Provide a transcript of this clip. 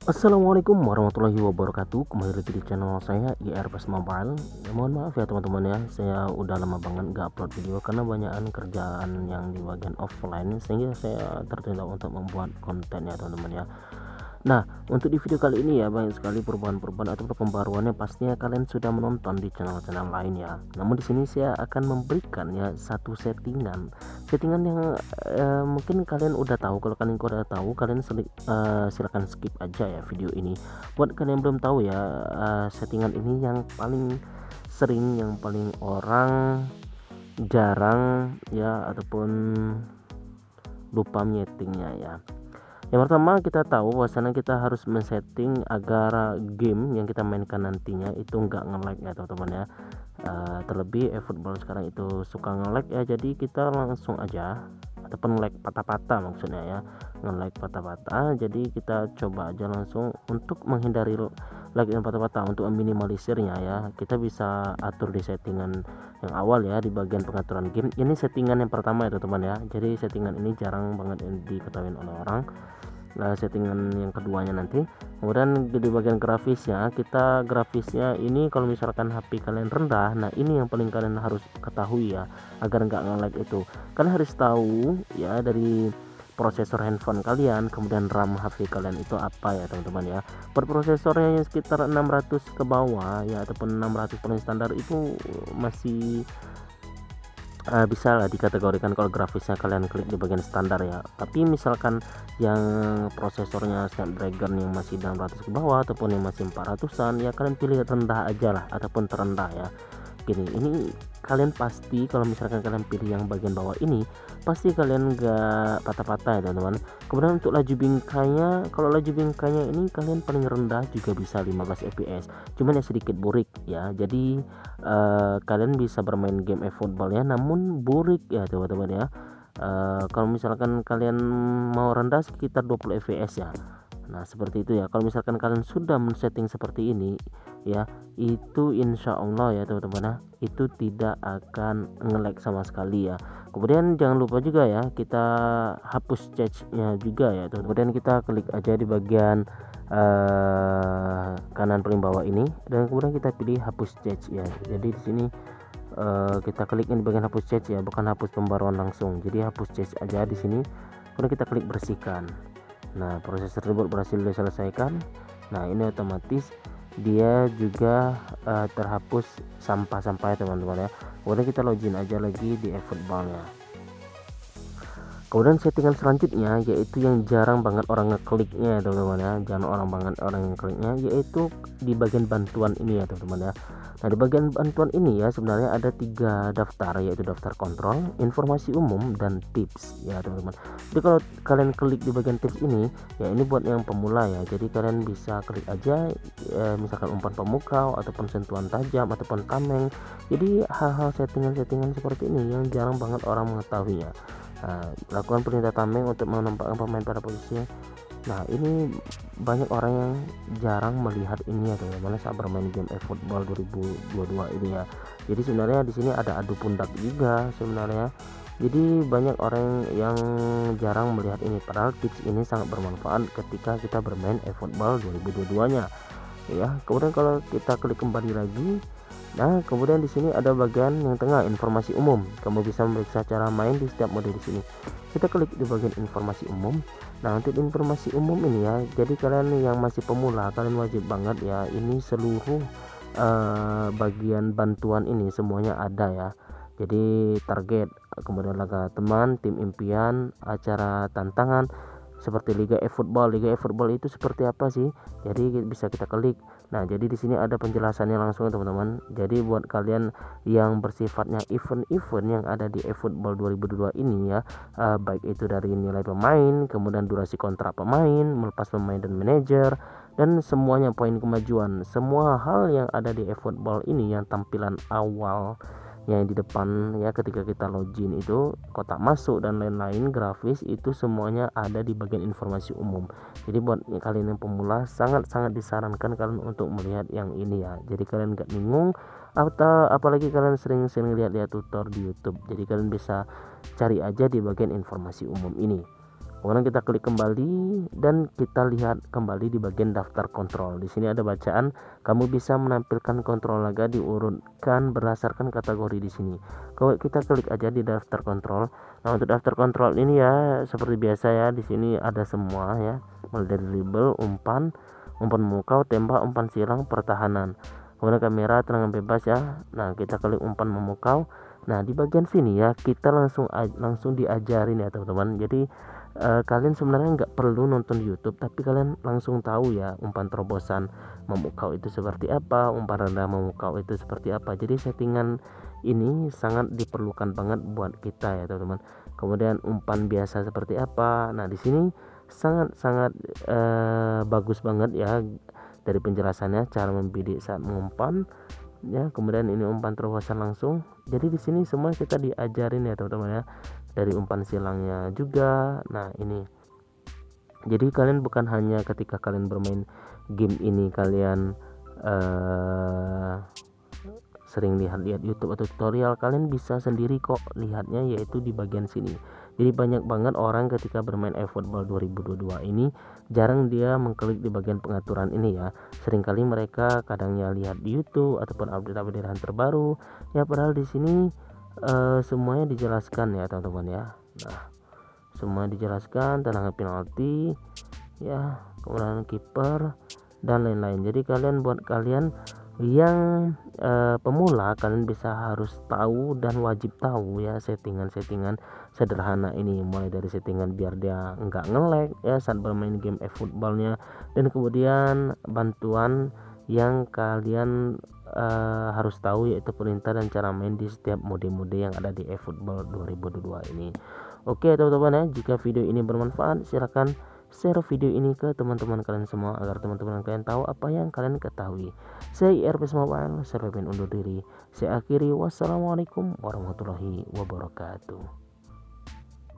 Assalamualaikum warahmatullahi wabarakatuh. Kembali lagi di channel saya IRPS Mobile. Mohon maaf ya teman-teman ya, saya udah lama banget gak upload video karena banyakan kerjaan yang di bagian offline, sehingga saya tertunda untuk membuat konten ya teman-teman ya. Nah, untuk di video kali ini ya, banyak sekali perubahan-perubahan atau pembaruannya pastinya kalian sudah menonton di channel-channel lain ya. Namun di sini saya akan memberikan ya satu settingan yang mungkin kalian udah tahu. Kalau kalian udah tahu, kalian silakan skip aja ya video ini. Buat kalian yang belum tahu ya, settingan ini yang paling sering, yang paling orang jarang ya, ataupun lupa nyetingnya ya. Yang pertama, kita tahu bahwasanya kita harus men-setting agar game yang kita mainkan nantinya itu nggak nge-lag ya teman-teman ya. Terlebih eFootball sekarang itu suka nge-lag ya, jadi kita langsung aja, ataupun lag patah-patah maksudnya ya, nge-lag patah-patah. Jadi kita coba aja langsung untuk menghindari lag yang patah-patah. Untuk meminimalisirnya ya, kita bisa atur di settingan yang awal ya, di bagian pengaturan game. Ini settingan yang pertama ya teman-teman ya, jadi settingan ini jarang banget diketahui oleh orang. Settingan yang keduanya nanti, kemudian di bagian grafisnya, kita grafisnya ini kalau misalkan HP kalian rendah, nah ini yang paling kalian harus ketahui ya, agar nggak nge-lag itu. Kalian harus tahu ya dari prosesor handphone kalian, kemudian RAM HP kalian itu apa ya teman-teman ya. Per prosesornya yang sekitar 600 ke bawah ya, ataupun 600 paling standar itu masih bisa lah dikategorikan kalau grafisnya kalian klik di bagian standar ya. Tapi misalkan yang prosesornya Snapdragon yang masih 600 ke bawah ataupun yang masih 400-an ya, kalian pilih rendah aja lah ataupun terendah ya. Ini kalian pasti kalau misalkan kalian pilih yang bagian bawah ini, pasti kalian gak patah-patah ya teman-teman. Kemudian untuk laju bingkainya, kalau laju bingkainya ini kalian paling rendah juga bisa 15 fps, cuman ya sedikit burik ya. Jadi kalian bisa bermain game eFootball ya, namun burik ya teman-teman ya. Kalau misalkan kalian mau rendah sekitar 20 fps ya. Nah seperti itu ya. Kalau misalkan kalian sudah men-setting seperti ini ya, itu insya Allah ya teman-teman ya, itu tidak akan nge-lag sama sekali ya. Kemudian jangan lupa juga ya, kita hapus cache-nya juga ya. Kemudian kita klik aja di bagian kanan paling bawah ini, dan kemudian kita pilih hapus cache ya. Jadi di sini kita klik di bagian hapus cache ya, bukan hapus pembaruan langsung. Jadi hapus cache aja di sini, kemudian kita klik bersihkan. Nah proses tersebut berhasil diselesaikan. Nah ini otomatis dia juga terhapus sampah-sampah ya teman-teman ya. Kemudian kita login aja lagi di eFootball ya. Kemudian settingan selanjutnya yaitu yang jarang banget orang ngekliknya ya teman-teman ya, jarang orang banget orang ngekliknya, yaitu di bagian bantuan ini ya teman-teman ya. Nah di bagian bantuan ini ya, sebenarnya ada 3 daftar, yaitu daftar kontrol, informasi umum, dan tips ya teman-teman. Jadi kalau kalian klik di bagian tips ini ya, ini buat yang pemula ya, jadi kalian bisa klik aja misalkan umpan pemukau ataupun sentuhan tajam ataupun tameng. Jadi hal-hal settingan-settingan seperti ini yang jarang banget orang mengetahuinya. Lakukan perintah tameng untuk menempatkan pemain pada posisinya. Nah ini banyak orang yang jarang melihat ini ya teman-teman saat bermain game eFootball 2022 ini ya. Jadi sebenarnya di sini ada adu pundak juga sebenarnya. Jadi banyak orang yang jarang melihat ini, padahal tips ini sangat bermanfaat ketika kita bermain eFootball 2022-nya ya. Kemudian kalau kita klik kembali lagi, nah kemudian di sini ada bagian yang tengah, informasi umum. Kamu bisa memeriksa cara main di setiap mode di sini. Kita klik di bagian informasi umum. Nah untuk informasi umum ini ya, jadi kalian yang masih pemula, kalian wajib banget ya, ini seluruh bagian bantuan ini semuanya ada ya. Jadi target, kemudian laga teman, tim impian, acara tantangan seperti Liga eFootball. Liga eFootball itu seperti apa sih? Jadi bisa kita klik. Nah, jadi di sini ada penjelasannya langsung teman-teman. Jadi buat kalian yang bersifatnya event-event yang ada di eFootball 2022 ini ya, baik itu dari nilai pemain, kemudian durasi kontrak pemain, melepas pemain dan manajer, dan semuanya poin kemajuan, semua hal yang ada di eFootball ini yang tampilan awal yang di depan ya, ketika kita login itu kotak masuk dan lain-lain grafis itu semuanya ada di bagian informasi umum. Jadi buat kalian yang pemula sangat-sangat disarankan kalian untuk melihat yang ini ya. Jadi kalian gak bingung, atau apalagi kalian sering-sering lihat-lihat tutor di YouTube, jadi kalian bisa cari aja di bagian informasi umum ini. Kemudian kita klik kembali dan kita lihat kembali di bagian daftar kontrol. Di sini ada bacaan, kamu bisa menampilkan kontrol laga diurutkan berdasarkan kategori di sini. Kalau kita klik aja di daftar kontrol. Nah, untuk daftar kontrol ini ya seperti biasa ya, di sini ada semua ya, mulai dari dribble, umpan memukau, tembak, umpan silang, pertahanan. Kemudian kamera terangan bebas ya. Nah, kita klik umpan memukau. Nah, di bagian sini ya kita langsung diajarin ya teman-teman. Jadi kalian sebenarnya nggak perlu nonton YouTube, tapi kalian langsung tahu ya umpan terobosan memukau itu seperti apa, umpan rendah memukau itu seperti apa. Jadi settingan ini sangat diperlukan banget buat kita ya teman-teman. Kemudian umpan biasa seperti apa. Nah, di sini sangat bagus banget ya dari penjelasannya, cara membidik saat mengumpan ya. Kemudian ini umpan terobosan langsung. Jadi di sini semua kita diajarin ya teman-teman ya, dari umpan silangnya juga. Nah, ini jadi kalian bukan hanya ketika kalian bermain game ini kalian sering lihat YouTube atau tutorial, kalian bisa sendiri kok lihatnya, yaitu di bagian sini. Jadi banyak banget orang ketika bermain eFootball 2022 ini jarang dia mengklik di bagian pengaturan ini ya. Seringkali mereka kadangnya lihat di YouTube ataupun update-updatean terbaru ya, padahal di sini semuanya dijelaskan ya teman-teman ya. Nah, semua dijelaskan, tendangan penalti ya, kemudian kiper dan lain-lain. Jadi buat kalian yang pemula, kalian harus tahu dan wajib tahu ya settingan sederhana ini, mulai dari settingan biar dia enggak nge-lag ya saat bermain game eFootballnya, dan kemudian bantuan yang kalian harus tahu, yaitu perintah dan cara main di setiap mode-mode yang ada di eFootball 2022 ini. Oke teman-teman ya, jika video ini bermanfaat silahkan share video ini ke teman-teman kalian semua agar teman-teman kalian tahu apa yang kalian ketahui. Saya IRPS Mobile, saya pamit undur diri. Saya akhiri, wassalamualaikum warahmatullahi wabarakatuh.